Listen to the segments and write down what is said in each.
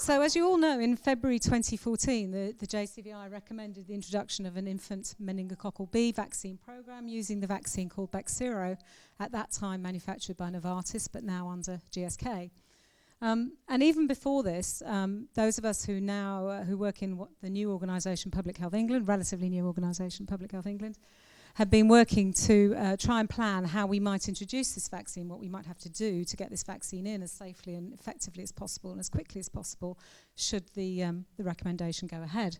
So as you all know, in February 2014, the JCVI recommended the introduction of an infant meningococcal B vaccine program using the vaccine called Bexsero, at that time manufactured by Novartis, but now under GSK. And even before this, those of us who now who work in the new organisation Public Health England, relatively new organisation Public Health England, have been working to try and plan how we might introduce this vaccine, what we might have to do to get this vaccine in as safely and effectively as possible and as quickly as possible should the recommendation go ahead.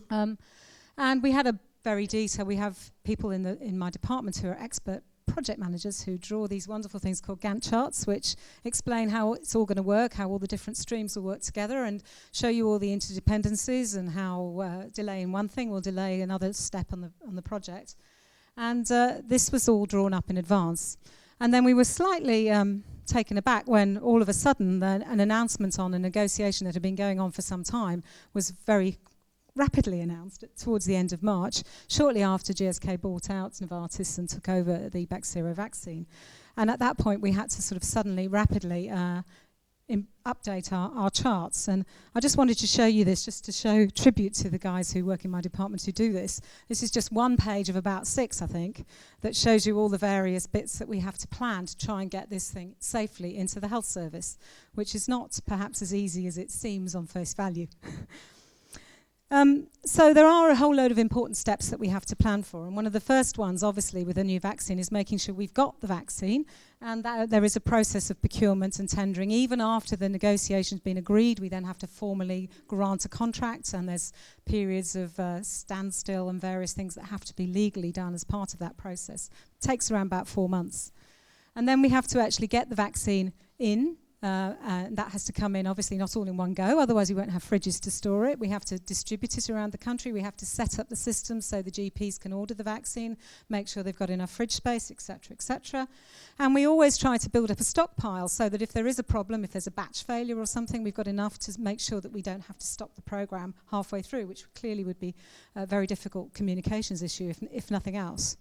And we had a very detailed, we have people in my department who are expert project managers who draw these wonderful things called Gantt charts, which explain how it's all going to work, how all the different streams will work together, and show you all the interdependencies and how delaying one thing will delay another step on the project. And this was all drawn up in advance. And then we were slightly taken aback when all of a sudden an announcement on a negotiation that had been going on for some time was very rapidly announced towards the end of March, shortly after GSK bought out Novartis and took over the Bexsero vaccine. And at that point, we had to sort of suddenly, rapidly update our charts. And I just wanted to show you this, just to show tribute to the guys who work in my department who do this. This is just one page of about 6, I think, that shows you all the various bits that we have to plan to try and get this thing safely into the health service, which is not perhaps as easy as it seems on face value. So there are a whole load of important steps that we have to plan for, and one of the first ones, obviously, with a new vaccine is making sure we've got the vaccine, and that there is a process of procurement and tendering. Even after the negotiation's been agreed, we then have to formally grant a contract, and there's periods of standstill and various things that have to be legally done as part of that process. It takes around about 4 months. And then we have to actually get the vaccine in. And that has to come in, obviously, not all in one go, otherwise we won't have fridges to store it. We have to distribute it around the country. We have to set up the system so the GPs can order the vaccine, make sure they've got enough fridge space, etc., etc. And we always try to build up a stockpile so that if there is a problem, if there's a batch failure or something, we've got enough to make sure that we don't have to stop the program halfway through, which clearly would be a very difficult communications issue, if nothing else.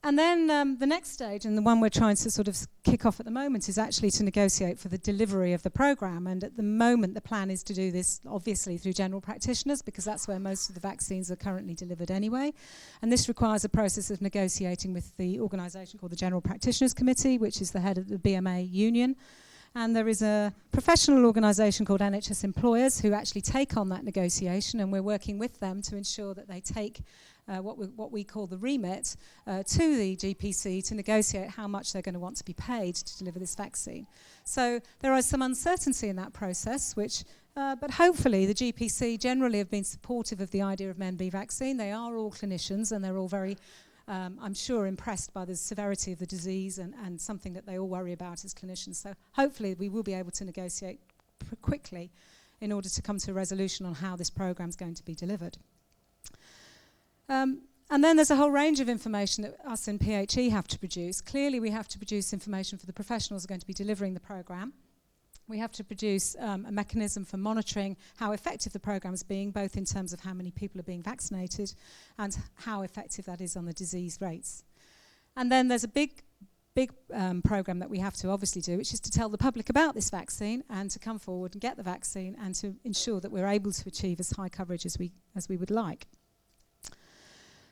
And then the next stage, and the one we're trying to sort of kick off at the moment, is actually to negotiate for the delivery of the program. And at the moment, the plan is to do this, obviously, through general practitioners, because that's where most of the vaccines are currently delivered anyway. And this requires a process of negotiating with the organisation called the General Practitioners Committee, which is the head of the BMA union. And there is a professional organisation called NHS Employers who actually take on that negotiation, and we're working with them to ensure that they take what we call the remit to the GPC to negotiate how much they're going to want to be paid to deliver this vaccine. So there is some uncertainty in that process, which, but hopefully the GPC generally have been supportive of the idea of Men B vaccine. They are all clinicians, and they're all very, I'm sure, impressed by the severity of the disease and something that they all worry about as clinicians. So hopefully we will be able to negotiate quickly in order to come to a resolution on how this program's going to be delivered. And then there's a whole range of information that us in PHE have to produce. Clearly, we have to produce information for the professionals who are going to be delivering the program. We have to produce a mechanism for monitoring how effective the program is being, both in terms of how many people are being vaccinated and how effective that is on the disease rates. And then there's a big program that we have to obviously do, which is to tell the public about this vaccine and to come forward and get the vaccine and to ensure that we're able to achieve as high coverage as we would like.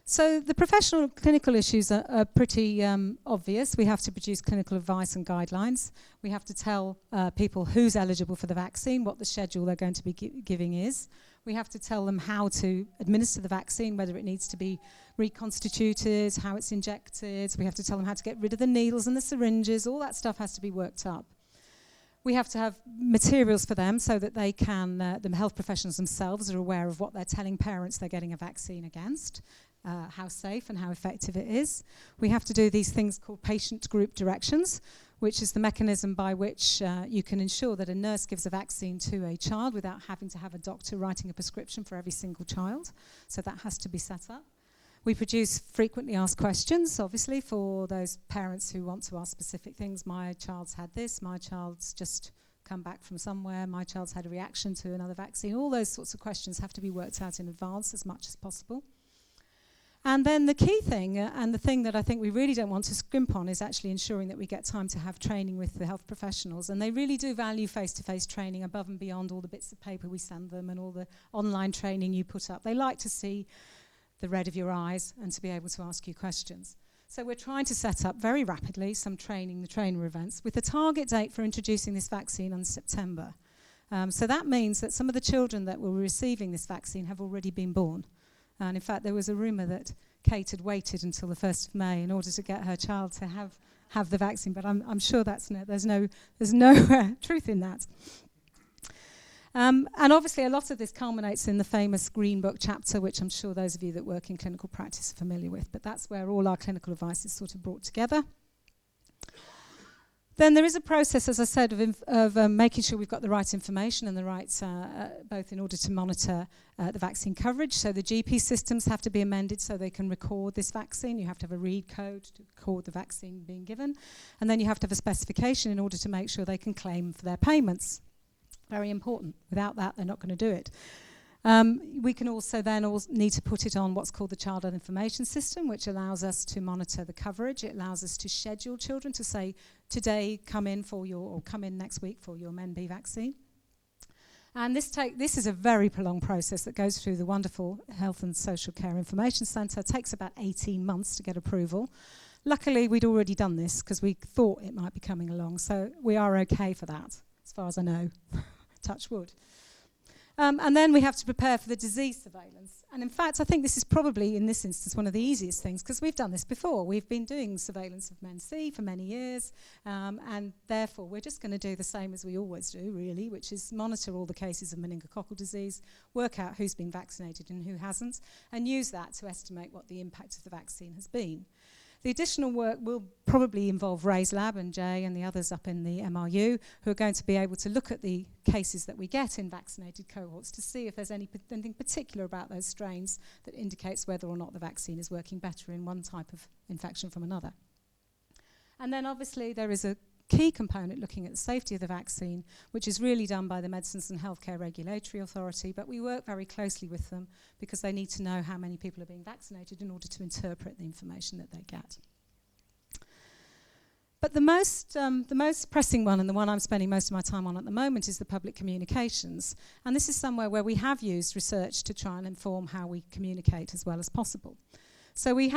So the professional clinical issues are pretty obvious. We have to produce clinical advice and guidelines. We have to tell people who's eligible for the vaccine, what the schedule they're going to be giving is. We have to tell them how to administer the vaccine, whether it needs to be reconstituted, how it's injected. We have to tell them how to get rid of the needles and the syringes. All that stuff has to be worked up. We have to have materials for them so that they can, the health professionals themselves are aware of what they're telling parents they're getting a vaccine against. How safe and how effective it is. We have to do these things called patient group directions, which is the mechanism by which you can ensure that a nurse gives a vaccine to a child without having to have a doctor writing a prescription for every single child. So that has to be set up. We produce frequently asked questions, obviously, for those parents who want to ask specific things. My child's had this, my child's just come back from somewhere, my child's had a reaction to another vaccine. All those sorts of questions have to be worked out in advance as much as possible. And then the key thing, and the thing that I think we really don't want to scrimp on, is actually ensuring that we get time to have training with the health professionals. And they really do value face-to-face training above and beyond all the bits of paper we send them and all the online training you put up. They like to see the red of your eyes and to be able to ask you questions. So we're trying to set up very rapidly some training, the trainer events, with a target date for introducing this vaccine in September. So that means that some of the children that were receiving this vaccine have already been born. And in fact, there was a rumour that Kate had waited until the 1st of May in order to get her child to have the vaccine, but I'm sure there's no truth in that. And obviously, a lot of this culminates in the famous Green Book chapter, which I'm sure those of you that work in clinical practice are familiar with, but that's where all our clinical advice is sort of brought together. Then there is a process, as I said, of making sure we've got the right information and the right, both in order to monitor the vaccine coverage. So the GP systems have to be amended so they can record this vaccine. You have to have a read code to record the vaccine being given. And then you have to have a specification in order to make sure they can claim for their payments. Very important. Without that, they're not going to do it. We can also then need to put it on what's called the Child Health Information System, which allows us to monitor the coverage. It allows us to schedule children to say, today come in or come in next week for your MenB vaccine. And this is a very prolonged process that goes through the wonderful Health and Social Care Information Centre. It takes about 18 months to get approval. Luckily, we'd already done this because we thought it might be coming along, so we are okay for that, as far as I know. Touch wood. And then we have to prepare for the disease surveillance. And in fact, I think this is probably, in this instance, one of the easiest things, because we've done this before. We've been doing surveillance of MenC for many years, and therefore we're just going to do the same as we always do, really, which is monitor all the cases of meningococcal disease, work out who's been vaccinated and who hasn't, and use that to estimate what the impact of the vaccine has been. The additional work will probably involve Ray's lab and Jay and the others up in the MRU, who are going to be able to look at the cases that we get in vaccinated cohorts to see if there's anything particular about those strains that indicates whether or not the vaccine is working better in one type of infection from another. And then obviously there is a key component looking at the safety of the vaccine, which is really done by the Medicines and Healthcare Regulatory Authority, but we work very closely with them because they need to know how many people are being vaccinated in order to interpret the information that they get. But the most pressing one, and the one I'm spending most of my time on at the moment, is the public communications. And this is somewhere where we have used research to try and inform how we communicate as well as possible. So we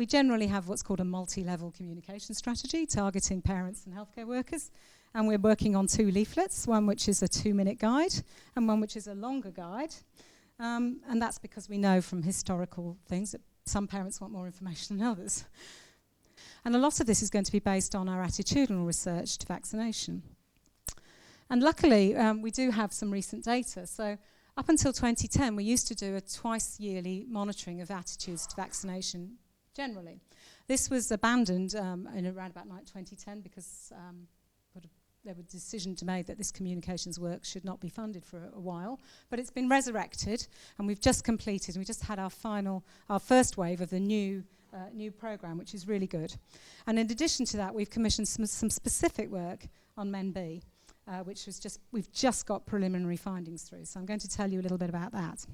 generally have what's called a multi-level communication strategy targeting parents and healthcare workers, and we're working on 2 leaflets, one which is a 2-minute guide and one which is a longer guide, and that's because we know from historical things that some parents want more information than others. And a lot of this is going to be based on our attitudinal research to vaccination. And luckily, we do have some recent data. So up until 2010, we used to do a twice-yearly monitoring of attitudes to vaccination generally. This was abandoned in around about 2010 because there was a decision to made that this communications work should not be funded for a while. But it's been resurrected, and we've just completed, we just had our first wave of the new programme, which is really good. And in addition to that, we've commissioned some specific work on MenB. We've just got preliminary findings through. So I'm going to tell you a little bit about that.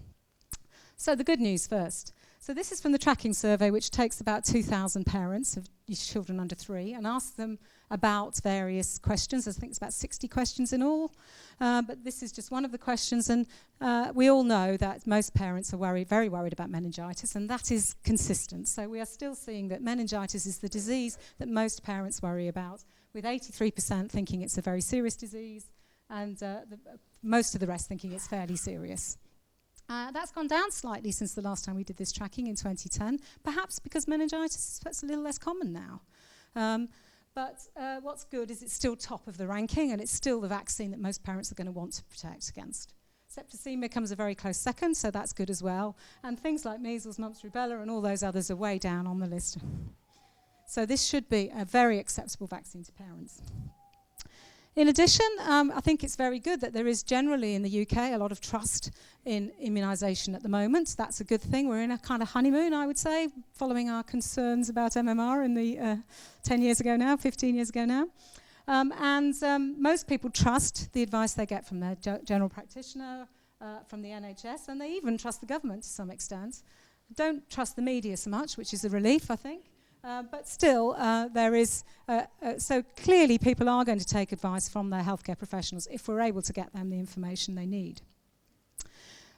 So the good news first. So this is from the tracking survey, which takes about 2,000 parents of children under 3 and asks them about various questions. I think it's about 60 questions in all. But this is just one of the questions. And we all know that most parents are very worried about meningitis, and that is consistent. So we are still seeing that meningitis is the disease that most parents worry about, with 83% thinking it's a very serious disease, and most of the rest thinking it's fairly serious. That's gone down slightly since the last time we did this tracking in 2010, perhaps because meningitis is a little less common now. But what's good is it's still top of the ranking, and it's still the vaccine that most parents are going to want to protect against. Septicemia comes a very close second, so that's good as well. And things like measles, mumps, rubella, and all those others are way down on the list. So this should be a very acceptable vaccine to parents. In addition, I think it's very good that there is generally in the UK a lot of trust in immunisation at the moment. That's a good thing. We're in a kind of honeymoon, I would say, following our concerns about MMR in the 10 years ago now, 15 years ago now. Most people trust the advice they get from their general practitioner, from the NHS, and they even trust the government to some extent. Don't trust the media so much, which is a relief, I think. But still, there is, so clearly people are going to take advice from their healthcare professionals if we're able to get them the information they need.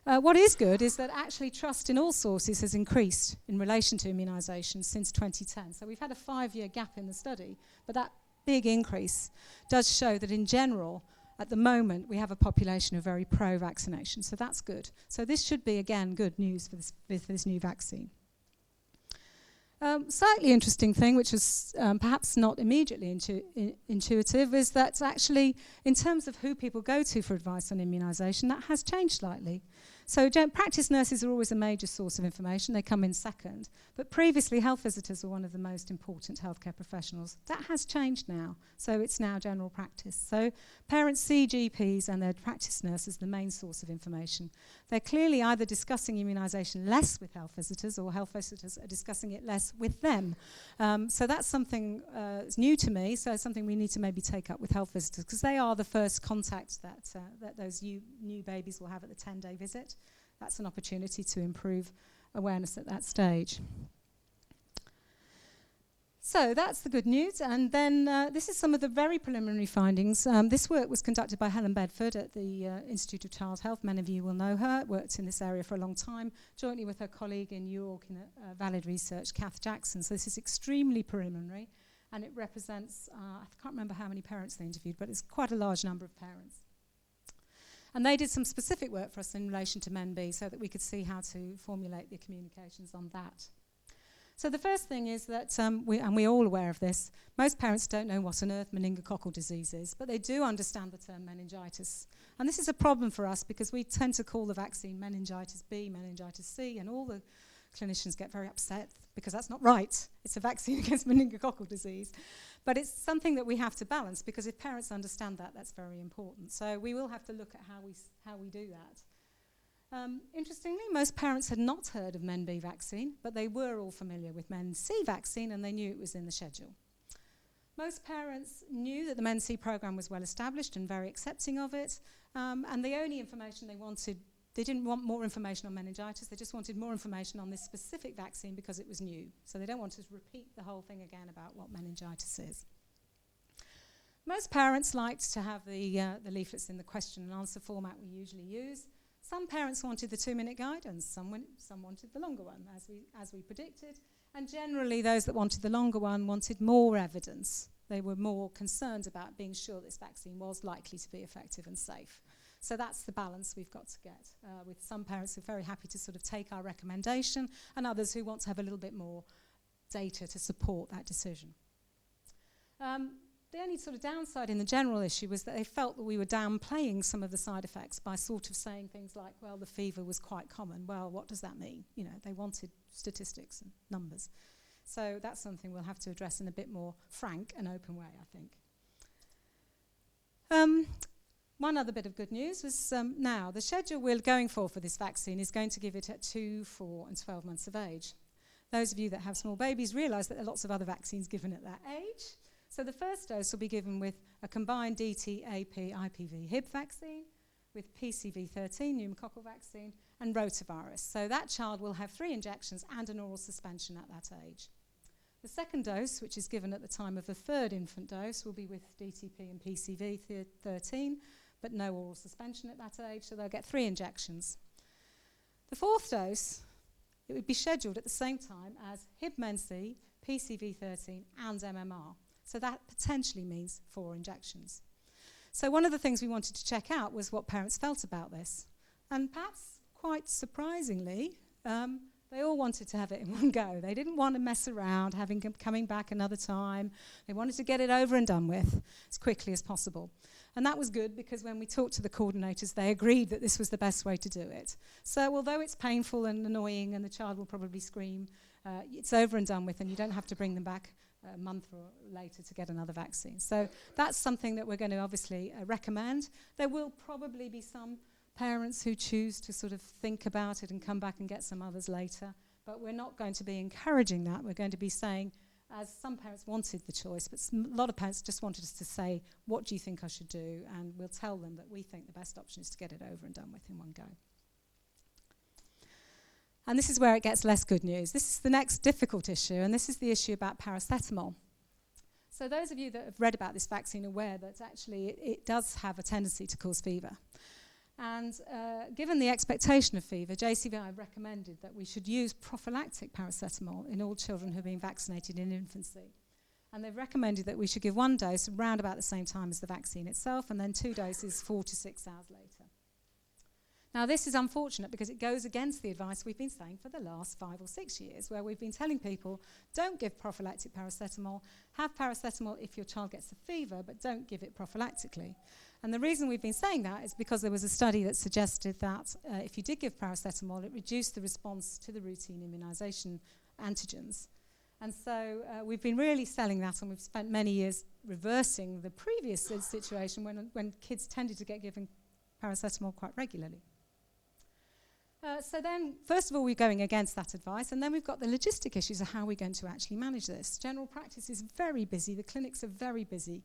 What is good is that actually trust in all sources has increased in relation to immunisation since 2010. So we've had a 5-year gap in the study, but that big increase does show that in general, at the moment, we have a population of very pro-vaccination. So that's good. So this should be, again, good news for this new vaccine. Slightly interesting thing, which was perhaps not immediately intuitive, is that actually, in terms of who people go to for advice on immunisation, that has changed slightly. So practice nurses are always a major source of information. They come in second. But previously, health visitors were one of the most important healthcare professionals. That has changed now. So it's now general practice. So parents see GPs and their practice nurses the main source of information. They're clearly either discussing immunisation less with health visitors, or health visitors are discussing it less with them. So that's something that's new to me. So it's something we need to maybe take up with health visitors, because they are the first contact that those new babies will have at the 10-day visit. That's an opportunity to improve awareness at that stage. So that's the good news. And then this is some of the very preliminary findings. This work was conducted by Helen Bedford at the Institute of Child Health. Many of you will know her. Worked in this area for a long time, jointly with her colleague in New York in Valid Research, Kath Jackson. So this is extremely preliminary, and it represents, I can't remember how many parents they interviewed, but it's quite a large number of parents. And they did some specific work for us in relation to Men-B so that we could see how to formulate the communications on that. So the first thing is that, we're all aware of this, most parents don't know what on earth meningococcal disease is, but they do understand the term meningitis. And this is a problem for us because we tend to call the vaccine meningitis B, meningitis C, and all the clinicians get very upset because that's not right. It's a vaccine against meningococcal disease. But it's something that we have to balance, because if parents understand that, that's very important. So we will have to look at how we do that. Interestingly, most parents had not heard of Men-B vaccine, but they were all familiar with Men-C vaccine, and they knew it was in the schedule. Most parents knew that the Men-C program was well established and very accepting of it, and the only information they wanted, they didn't want more information on meningitis, they just wanted more information on this specific vaccine because it was new. So they don't want to repeat the whole thing again about what meningitis is. Most parents liked to have the leaflets in the question and answer format we usually use. Some parents wanted the 2-minute guide, and some wanted the longer one, as we predicted. And generally, those that wanted the longer one wanted more evidence. They were more concerned about being sure this vaccine was likely to be effective and safe. So that's the balance we've got to get, with some parents who are very happy to sort of take our recommendation, and others who want to have a little bit more data to support that decision. The only sort of downside in the general issue was that they felt that we were downplaying some of the side effects by sort of saying things like, well, the fever was quite common. Well, what does that mean? You know, they wanted statistics and numbers. So that's something we'll have to address in a bit more frank and open way, I think. One other bit of good news was now the schedule we're going for this vaccine is going to give it at 2, 4 and 12 months of age. Those of you that have small babies realise that there are lots of other vaccines given at that age. So the first dose will be given with a combined DT, AP, IPV, Hib vaccine, with PCV13, pneumococcal vaccine, and rotavirus. So that child will have 3 injections and an oral suspension at that age. The second dose, which is given at the time of the 3rd infant dose, will be with DTP and PCV13, but no oral suspension at that age, so they'll get 3 injections. The 4th dose, it would be scheduled at the same time as Hib-Men-C, PCV13, and MMR. So that potentially means 4 injections. So one of the things we wanted to check out was what parents felt about this. And perhaps quite surprisingly, they all wanted to have it in one go. They didn't want to mess around, coming back another time. They wanted to get it over and done with as quickly as possible. And that was good, because when we talked to the coordinators, they agreed that this was the best way to do it. So although it's painful and annoying and the child will probably scream, it's over and done with, and you don't have to bring them back a month or later to get another vaccine. So that's something that we're going to obviously recommend. There will probably be some parents who choose to sort of think about it and come back and get some others later, but we're not going to be encouraging that. We're going to be saying, as some parents wanted the choice, but a lot of parents just wanted us to say, what do you think I should do? And we'll tell them that we think the best option is to get it over and done with in one go. And this is where it gets less good news. This is the next difficult issue, and this is the issue about paracetamol. So those of you that have read about this vaccine are aware that actually it does have a tendency to cause fever. And given the expectation of fever, JCVI have recommended that we should use prophylactic paracetamol in all children who have been vaccinated in infancy. And they've recommended that we should give 1 dose around about the same time as the vaccine itself, and then 2 doses 4 to 6 hours later. Now, this is unfortunate because it goes against the advice we've been saying for the last 5 or 6 years, where we've been telling people, don't give prophylactic paracetamol, have paracetamol if your child gets a fever, but don't give it prophylactically. And the reason we've been saying that is because there was a study that suggested that if you did give paracetamol, it reduced the response to the routine immunisation antigens. And so we've been really selling that, and we've spent many years reversing the previous situation when kids tended to get given paracetamol quite regularly. So then, first of all, we're going against that advice, and then we've got the logistic issues of how we're going to actually manage this. General practice is very busy. The clinics are very busy.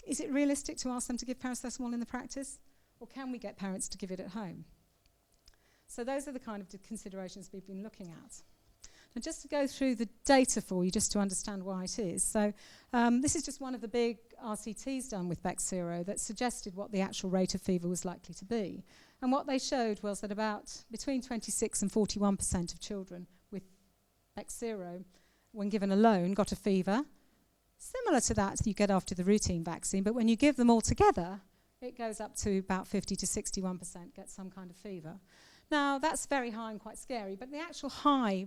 Is it realistic to ask them to give paracetamol in the practice, or can we get parents to give it at home? So those are the kind of considerations we've been looking at. And just to go through the data for you, just to understand why it is. So this is just one of the big RCTs done with Bexsero that suggested what the actual rate of fever was likely to be. And what they showed was that about between 26 and 41% of children with Bexsero, when given alone, got a fever, similar to that you get after the routine vaccine, but when you give them all together, it goes up to about 50 to 61% get some kind of fever. Now, that's very high and quite scary, but the actual high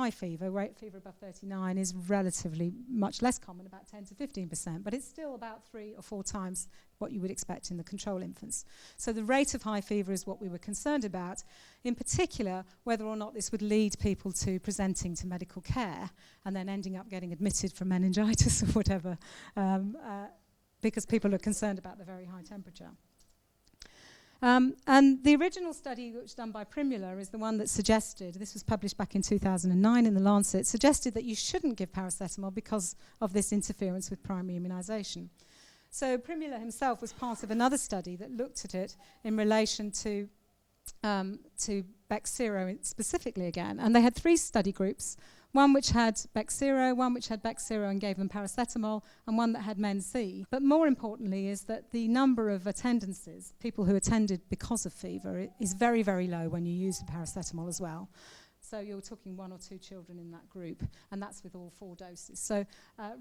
fever, rate fever above 39, is relatively much less common, about 10 to 15%, but it's still about 3 or 4 times what you would expect in the control infants. So the rate of high fever is what we were concerned about, in particular, whether or not this would lead people to presenting to medical care and then ending up getting admitted for meningitis or whatever, because people are concerned about the very high temperature. And the original study, which was done by Primula, is the one that suggested, this was published back in 2009 in The Lancet, suggested that you shouldn't give paracetamol because of this interference with primary immunisation. So Primula himself was part of another study that looked at it in relation to Bexsero specifically again. And they had 3 study groups, one which had Bexsero, one which had Bexsero and gave them paracetamol, and one that had Men-C. But more importantly is that the number of attendances, people who attended because of fever, is very, very low when you use the paracetamol as well. So you're talking 1 or 2 children in that group, and that's with all 4 doses. So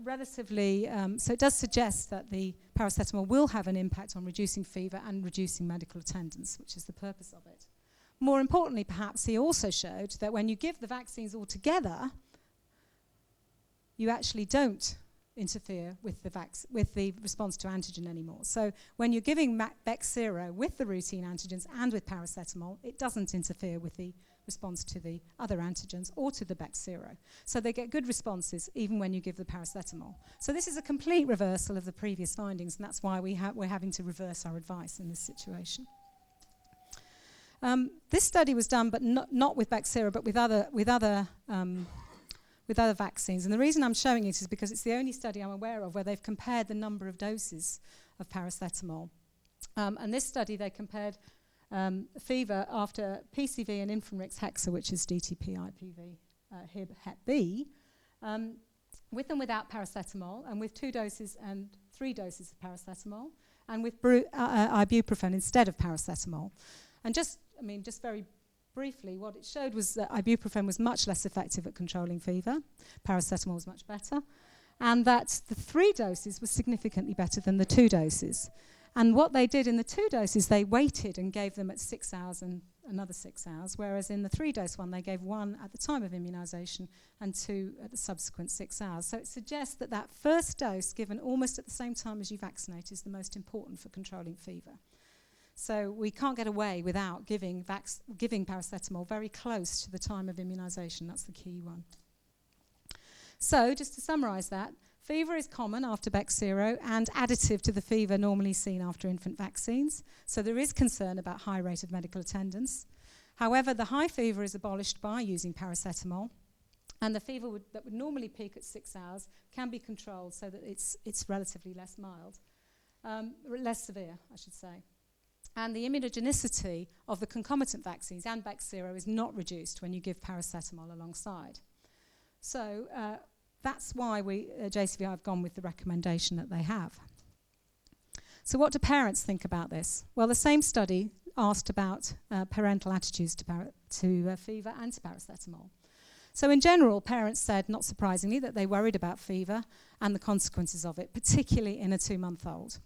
relatively, so it does suggest that the paracetamol will have an impact on reducing fever and reducing medical attendance, which is the purpose of it. More importantly, perhaps, he also showed that when you give the vaccines all together, you actually don't interfere with the response to antigen anymore. So when you're giving Bexsero with the routine antigens and with paracetamol, it doesn't interfere with the response to the other antigens or to the Bexsero. So they get good responses even when you give the paracetamol. So this is a complete reversal of the previous findings, and that's why we're having to reverse our advice in this situation. This study was done, but not with Bexsero, but with other vaccines. And the reason I'm showing it is because it's the only study I'm aware of where they've compared the number of doses of paracetamol. And this study, they compared fever after PCV and Influenza Hexa, which is DTP, IPV, Hib, Hep B, with and without paracetamol, and with 2 doses and 3 doses of paracetamol, and with ibuprofen instead of paracetamol. And just very briefly, what it showed was that ibuprofen was much less effective at controlling fever. Paracetamol was much better. And that the 3 doses were significantly better than the 2 doses. And what they did in the 2 doses, they waited and gave them at 6 hours and another 6 hours, whereas in the 3-dose one, they gave 1 at the time of immunisation and 2 at the subsequent 6 hours. So it suggests that that first dose, given almost at the same time as you vaccinate, is the most important for controlling fever. So we can't get away without giving paracetamol very close to the time of immunisation. That's the key one. So just to summarise that, fever is common after Bexsero and additive to the fever normally seen after infant vaccines. So there is concern about high rate of medical attendance. However, the high fever is abolished by using paracetamol, and the fever that would normally peak at 6 hours can be controlled so that it's relatively less mild, less severe, I should say. And the immunogenicity of the concomitant vaccines and Bexsero is not reduced when you give paracetamol alongside. So that's why we, JCVI, have gone with the recommendation that they have. So what do parents think about this? Well, the same study asked about parental attitudes to fever and to paracetamol. So in general, parents said, not surprisingly, that they worried about fever and the consequences of it, particularly in a 2-month-old.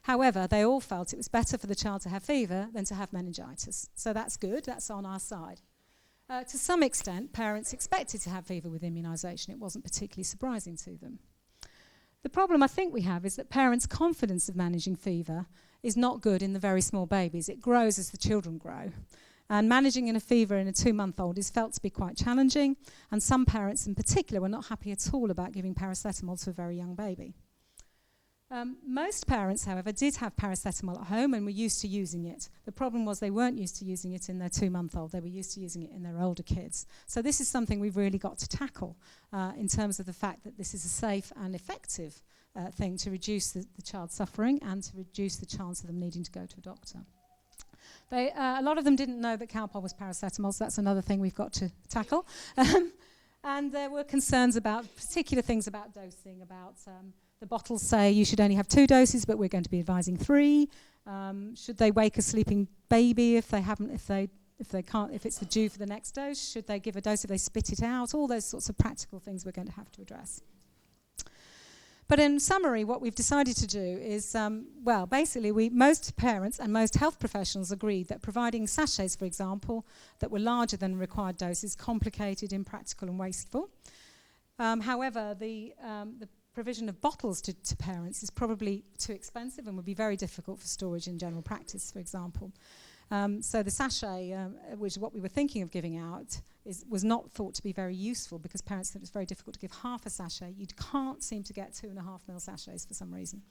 However, they all felt it was better for the child to have fever than to have meningitis. So that's good, that's on our side. To some extent, parents expected to have fever with immunisation. It wasn't particularly surprising to them. The problem I think we have is that parents' confidence of managing fever is not good in the very small babies. It grows as the children grow. And managing in a fever in a 2-month-old is felt to be quite challenging, and some parents in particular were not happy at all about giving paracetamol to a very young baby. Most parents, however, did have paracetamol at home and were used to using it. The problem was they weren't used to using it in their 2-month-old. They were used to using it in their older kids. So this is something we've really got to tackle in terms of the fact that this is a safe and effective thing to reduce the child's suffering and to reduce the chance of them needing to go to a doctor. A lot of them didn't know that Calpol was paracetamol, so that's another thing we've got to tackle. And there were concerns about particular things about dosing, about the bottles say you should only have 2 doses, but we're going to be advising 3. Should they wake a sleeping baby if it's due for the next dose? Should they give a dose if they spit it out? All those sorts of practical things we're going to have to address. But in summary, what we've decided to do is, basically most parents and most health professionals agreed that providing sachets, for example, that were larger than required doses, complicated, impractical and wasteful. However, the provision of bottles to parents is probably too expensive and would be very difficult for storage in general practice, for example. So the sachet, which is what we were thinking of giving out, was not thought to be very useful because parents thought it's very difficult to give half a sachet. You can't seem to get 2.5 ml sachets for some reason.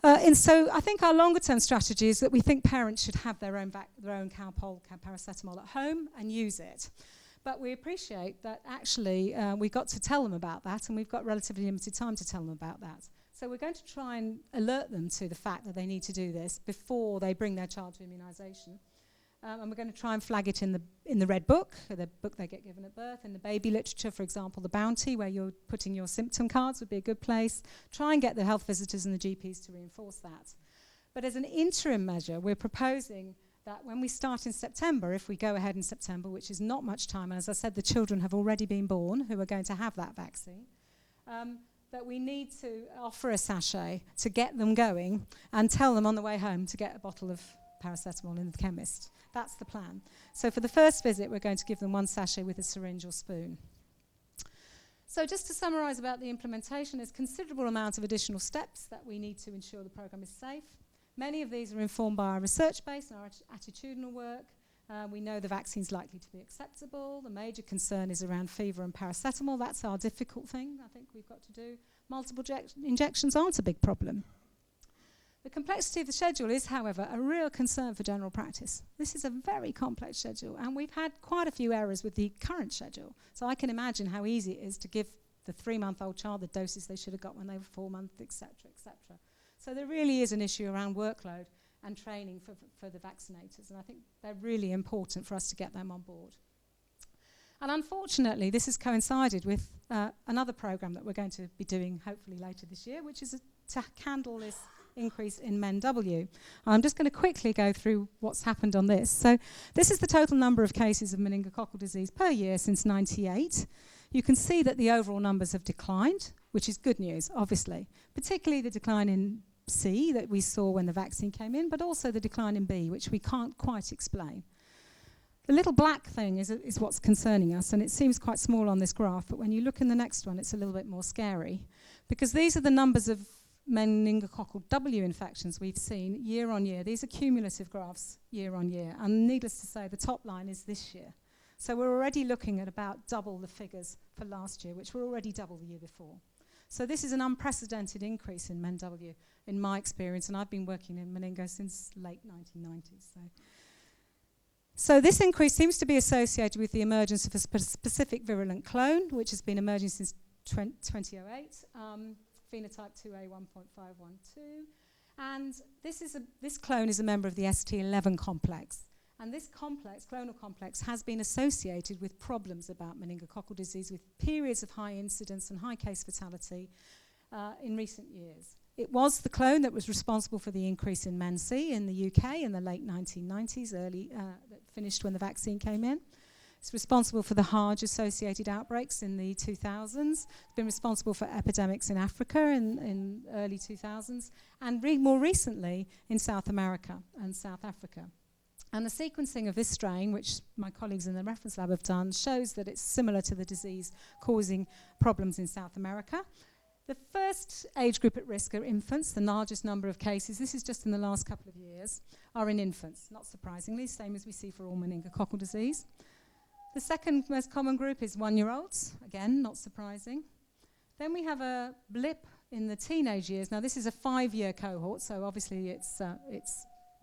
And so I think our longer term strategy is that we think parents should have their own Calpol, paracetamol at home and use it. But we appreciate that actually we've got to tell them about that, and we've got relatively limited time to tell them about that. So we're going to try and alert them to the fact that they need to do this before they bring their child to immunisation. And we're going to try and flag it in the Red Book, the book they get given at birth. In the baby literature, for example, the Bounty, where you're putting your symptom cards, would be a good place. Try and get the health visitors and the GPs to reinforce that. But as an interim measure, we're proposing that when we start in September, if we go ahead in September, which is not much time, and as I said, the children have already been born who are going to have that vaccine, that we need to offer a sachet to get them going and tell them on the way home to get a bottle of paracetamol in the chemist. That's the plan. So for the first visit, we're going to give them 1 sachet with a syringe or spoon. So just to summarise about the implementation, there's considerable amount of additional steps that we need to ensure the programme is safe. Many of these are informed by our research base and our attitudinal work. We know the vaccine's likely to be acceptable. The major concern is around fever and paracetamol. That's our difficult thing I think we've got to do. Multiple injections aren't a big problem. The complexity of the schedule is, however, a real concern for general practice. This is a very complex schedule, and we've had quite a few errors with the current schedule. So I can imagine how easy it is to give the 3-month-old child the doses they should have got when they were 4 months, etc., etc. So there really is an issue around workload and training for the vaccinators, and I think they're really important for us to get them on board. And unfortunately, this has coincided with another programme that we're going to be doing hopefully later this year, which is to handle this increase in Men-W. I'm just going to quickly go through what's happened on this. So this is the total number of cases of meningococcal disease per year since 1998. You can see that the overall numbers have declined, which is good news, obviously, particularly the decline in C that we saw when the vaccine came in, but also the decline in B, which we can't quite explain. The little black thing is what's concerning us, and it seems quite small on this graph, but when you look in the next one, it's a little bit more scary, because these are the numbers of meningococcal W infections we've seen year on year. These are cumulative graphs year on year, and needless to say, the top line is this year. So we're already looking at about double the figures for last year, which were already double the year before. So this is an unprecedented increase in Men-W, in my experience, and I've been working in meningo since late 1990s. So this increase seems to be associated with the emergence of a specific virulent clone, which has been emerging since 2008, phenotype 2A1.512. And this clone is a member of the ST11 complex. And this complex, clonal complex, has been associated with problems about meningococcal disease, with periods of high incidence and high case fatality in recent years. It was the clone that was responsible for the increase in Meningtis in the UK in the late 1990s, that finished when the vaccine came in. It's responsible for the Hajj-associated outbreaks in the 2000s. It's been responsible for epidemics in Africa in early 2000s, and more recently in South America and South Africa. And the sequencing of this strain, which my colleagues in the reference lab have done, shows that it's similar to the disease causing problems in South America. The first age group at risk are infants. The largest number of cases, this is just in the last couple of years, are in infants, not surprisingly, same as we see for all meningococcal disease. The second most common group is 1-year-olds, again, not surprising. Then we have a blip in the teenage years. Now, this is a 5-year cohort, so obviously it's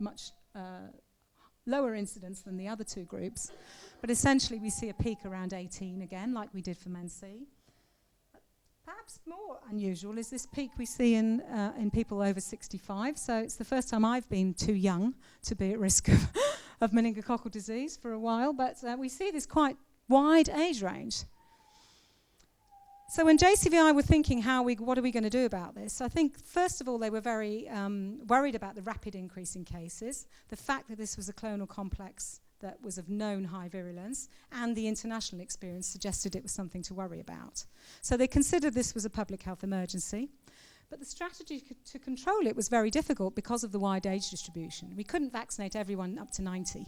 much lower incidence than the other two groups. But essentially, we see a peak around 18 again, like we did for Meningtis. Perhaps more unusual is this peak we see in people over 65. So it's the first time I've been too young to be at risk of meningococcal disease for a while, but we see this quite wide age range. So when JCVI were thinking what are we going to do about this, I think first of all they were very worried about the rapid increase in cases, the fact that this was a clonal complex that was of known high virulence, and the international experience suggested it was something to worry about. So they considered this was a public health emergency, but the strategy to control it was very difficult because of the wide age distribution. We couldn't vaccinate everyone up to 90.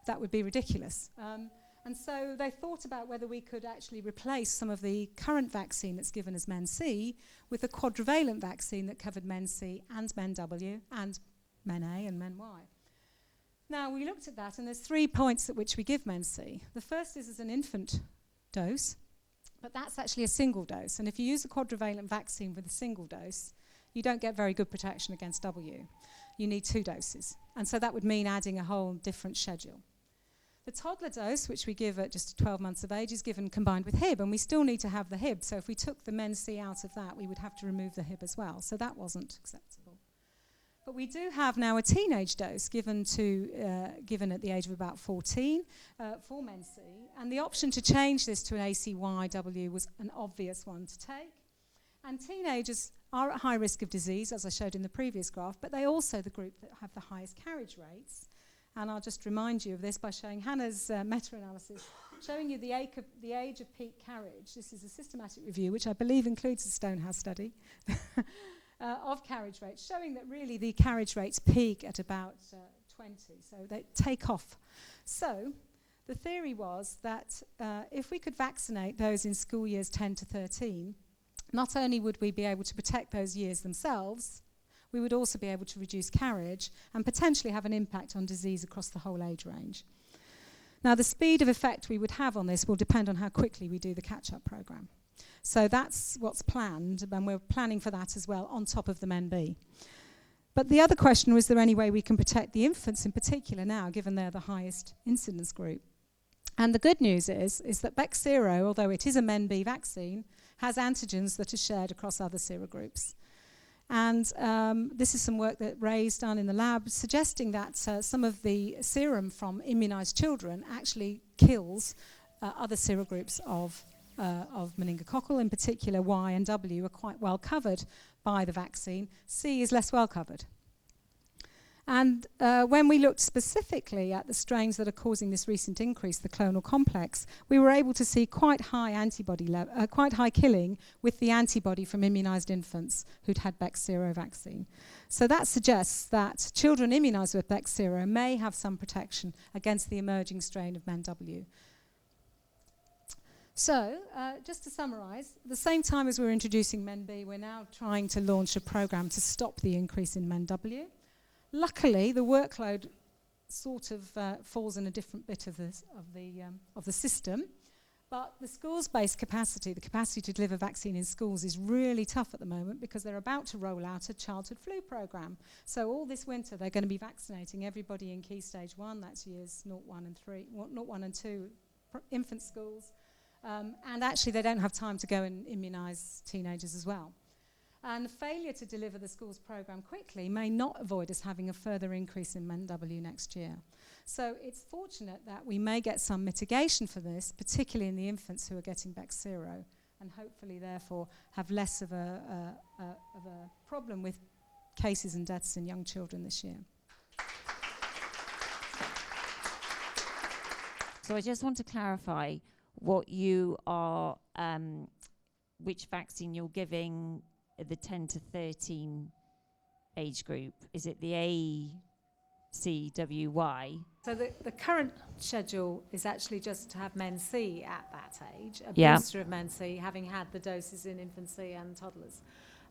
That would be ridiculous. And so they thought about whether we could actually replace some of the current vaccine that's given as Men-C with a quadrivalent vaccine that covered Men-C and Men-W and Men-A and Men-Y. Now, we looked at that, and there's 3 points at which we give Men-C. The first is as an infant dose, but that's actually a single dose. And if you use a quadrivalent vaccine with a single dose, you don't get very good protection against W. You need 2 doses. And so that would mean adding a whole different schedule. The toddler dose, which we give at just 12 months of age, is given combined with Hib, and we still need to have the Hib. So if we took the Men-C out of that, we would have to remove the Hib as well. So that wasn't acceptable. But we do have now a teenage dose given at the age of about 14 for Men-C, and the option to change this to an ACYW was an obvious one to take. And teenagers are at high risk of disease, as I showed in the previous graph, but they're also the group that have the highest carriage rates. And I'll just remind you of this by showing Hannah's meta-analysis, showing you the age of peak carriage. This is a systematic review, which I believe includes the Stonehouse study. Of carriage rates, showing that really the carriage rates peak at about 20, so they take off. So the theory was that if we could vaccinate those in school years 10 to 13, not only would we be able to protect those years themselves, we would also be able to reduce carriage and potentially have an impact on disease across the whole age range. Now, the speed of effect we would have on this will depend on how quickly we do the catch-up programme. So that's what's planned, and we're planning for that as well on top of the Men-B. But the other question was there any way we can protect the infants in particular now, given they're the highest incidence group? And the good news is that Bexsero, although it is a Men-B vaccine, has antigens that are shared across other serogroups. And this is some work that Ray's done in the lab, suggesting that some of the serum from immunised children actually kills other serogroups of meningococcal, in particular Y and W are quite well covered by the vaccine. C is less well covered. And when we looked specifically at the strains that are causing this recent increase, the clonal complex, we were able to see quite high quite high killing with the antibody from immunised infants who'd had Bexsero vaccine. So that suggests that children immunised with Bexsero may have some protection against the emerging strain of Men-W. So, just to summarise, at the same time as we're introducing Men-B, we're now trying to launch a programme to stop the increase in Men-W. Luckily, the workload sort of falls in a different bit of the system, but the schools-based capacity, the capacity to deliver vaccine in schools, is really tough at the moment because they're about to roll out a childhood flu programme. So all this winter, they're going to be vaccinating everybody in Key Stage 1, that's years 0, 1 and 2, infant schools. And actually, they don't have time to go and immunise teenagers as well. And failure to deliver the school's programme quickly may not avoid us having a further increase in Men-W next year. So it's fortunate that we may get some mitigation for this, particularly in the infants who are getting Bexsero, and hopefully therefore have less of a problem with cases and deaths in young children this year. So I just want to clarify what you are, which vaccine you're giving the 10 to 13 age group. Is it the ACWY? So the current schedule is actually just to have Men C at that age, a booster of Men C, having had the doses in infancy and toddlers.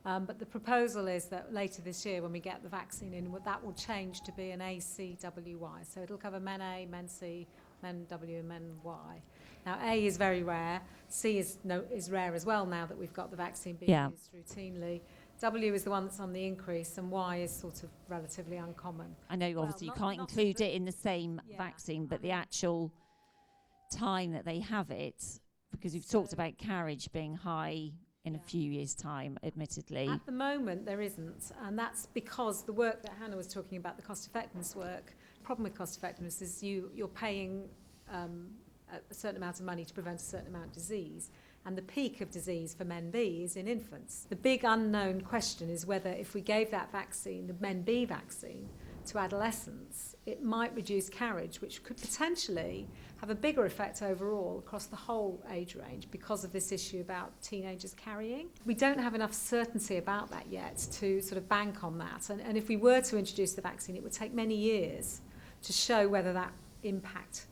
But the proposal is that later this year, when we get the vaccine in, that will change to be an ACWY. So it'll cover Men A, Men C, Men W, and Men Y. Now, A is very rare. C is rare as well now that we've got the vaccine being used routinely. W is the one that's on the increase, and Y is sort of relatively uncommon. I know obviously you can't include it in the same vaccine, but the actual time that they have it, because you've talked about carriage being high in a few years' time, admittedly. At the moment, there isn't, and that's because the work that Hannah was talking about, the cost-effectiveness work, the problem with cost-effectiveness is you're paying a certain amount of money to prevent a certain amount of disease, and the peak of disease for Men B is in infants. The big unknown question is whether if we gave that vaccine, the Men B vaccine, to adolescents, it might reduce carriage, which could potentially have a bigger effect overall across the whole age range because of this issue about teenagers carrying. We don't have enough certainty about that yet to sort of bank on that. And if we were to introduce the vaccine, it would take many years to show whether that impact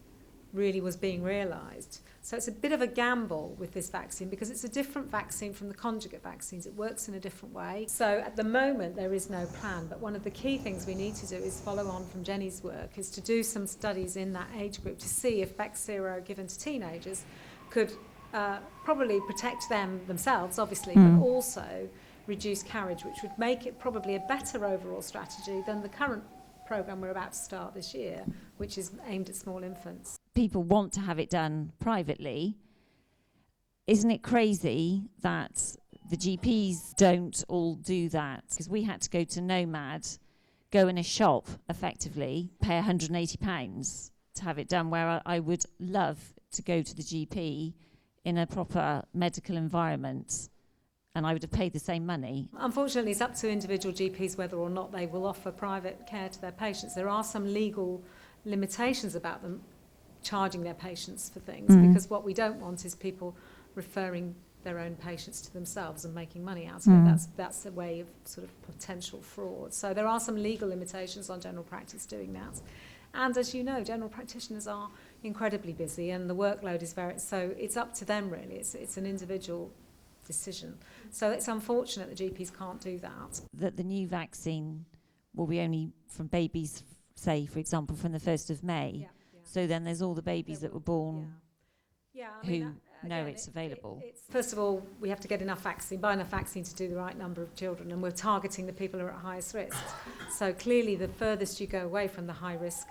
really was being realised. So it's a bit of a gamble with this vaccine because it's a different vaccine from the conjugate vaccines. It works in a different way. So at the moment, there is no plan. But one of the key things we need to do is follow on from Jenny's work, is to do some studies in that age group to see if Bexsero given to teenagers could probably protect them themselves, obviously, but also reduce carriage, which would make it probably a better overall strategy than the current programme we're about to start this year, which is aimed at small infants. People want to have it done privately. Isn't it crazy that the GPs don't all do that? Because we had to go to Nomad, go in a shop effectively, pay £180 to have it done, where I would love to go to the GP in a proper medical environment and I would have paid the same money. Unfortunately, it's up to individual GPs whether or not they will offer private care to their patients. There are some legal limitations about them charging their patients for things, because what we don't want is people referring their own patients to themselves and making money out of it. That's a way of sort of potential fraud. So there are some legal limitations on general practice doing that. And as you know, general practitioners are incredibly busy and the workload is so it's up to them really. It's an individual decision. So it's unfortunate that GPs can't do that. That the new vaccine will be only from babies, say, for example, from the 1st of May. Yeah. So then there's all the babies that were born who know it's available. First of all, we have to get buy enough vaccine to do the right number of children, and we're targeting the people who are at highest risk. So clearly the furthest you go away from the high risk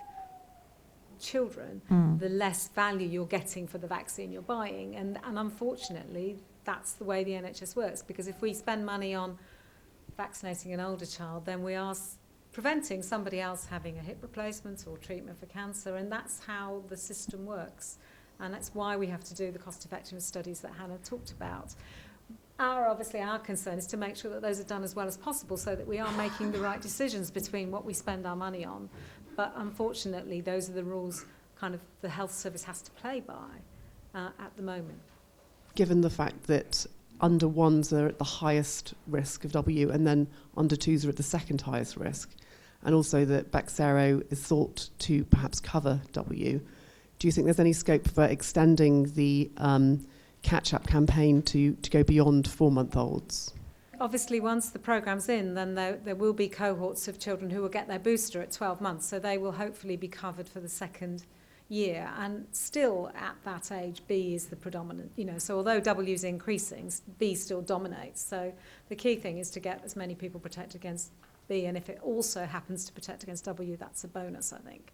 children, the less value you're getting for the vaccine you're buying. And unfortunately, that's the way the NHS works, because if we spend money on vaccinating an older child, then we are preventing somebody else having a hip replacement or treatment for cancer, and that's how the system works. And that's why we have to do the cost-effectiveness studies that Hannah talked about. Obviously, our concern is to make sure that those are done as well as possible so that we are making the right decisions between what we spend our money on. But unfortunately, those are the rules kind of the health service has to play by at the moment. Given the fact that under 1s are at the highest risk of W and then under 2s are at the second highest risk, and also that Bexsero is thought to perhaps cover W, do you think there's any scope for extending the catch-up campaign to go beyond 4-month-olds? Obviously, once the programme's in, then there will be cohorts of children who will get their booster at 12 months, so they will hopefully be covered for the second year. And still at that age, B is the predominant, so although W is increasing, B still dominates. So the key thing is to get as many people protected against B, and if it also happens to protect against W, that's a bonus, I think.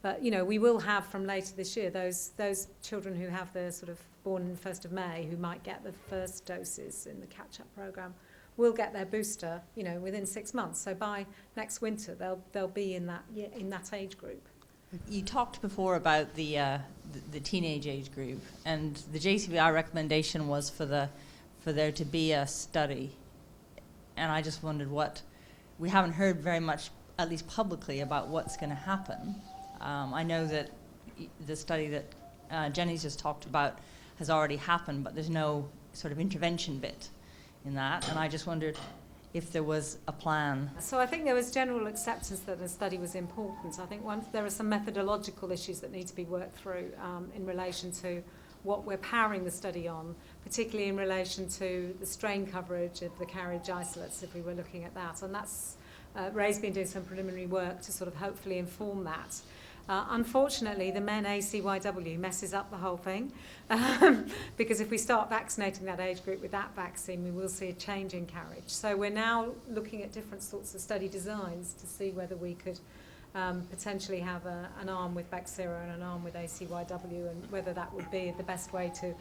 But, we will have from later this year those children who have the sort of born on the 1st of May who might get the first doses in the catch-up programme will get their booster, you know, within 6 months. So by next winter, they'll be in that age group. You talked before about the teenage age group, and the JCVI recommendation was for there to be a study, and I just wondered we haven't heard very much, at least publicly, about what's going to happen. I know that the study that Jenny's just talked about has already happened, but there's no sort of intervention bit in that, and I just wondered if there was a plan. So I think there was general acceptance that the study was important. I think there are some methodological issues that need to be worked through in relation to what we're powering the study on, particularly in relation to the strain coverage of the carriage isolates, if we were looking at that. And that's, Ray's been doing some preliminary work to sort of hopefully inform that. Unfortunately, the men ACYW messes up the whole thing because if we start vaccinating that age group with that vaccine, we will see a change in carriage. So we're now looking at different sorts of study designs to see whether we could potentially have an arm with Bactero and an arm with ACYW, and whether that would be the best way to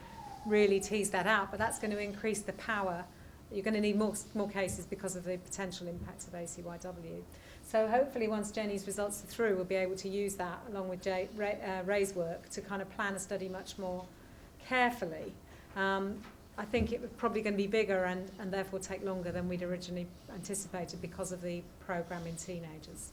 really tease that out. But that's going to increase the power. You're going to need more cases because of the potential impact of ACYW. So hopefully once Jenny's results are through, we'll be able to use that along with Ray's work to kind of plan a study much more carefully. I think it was probably going to be bigger and therefore take longer than we'd originally anticipated because of the programme in teenagers.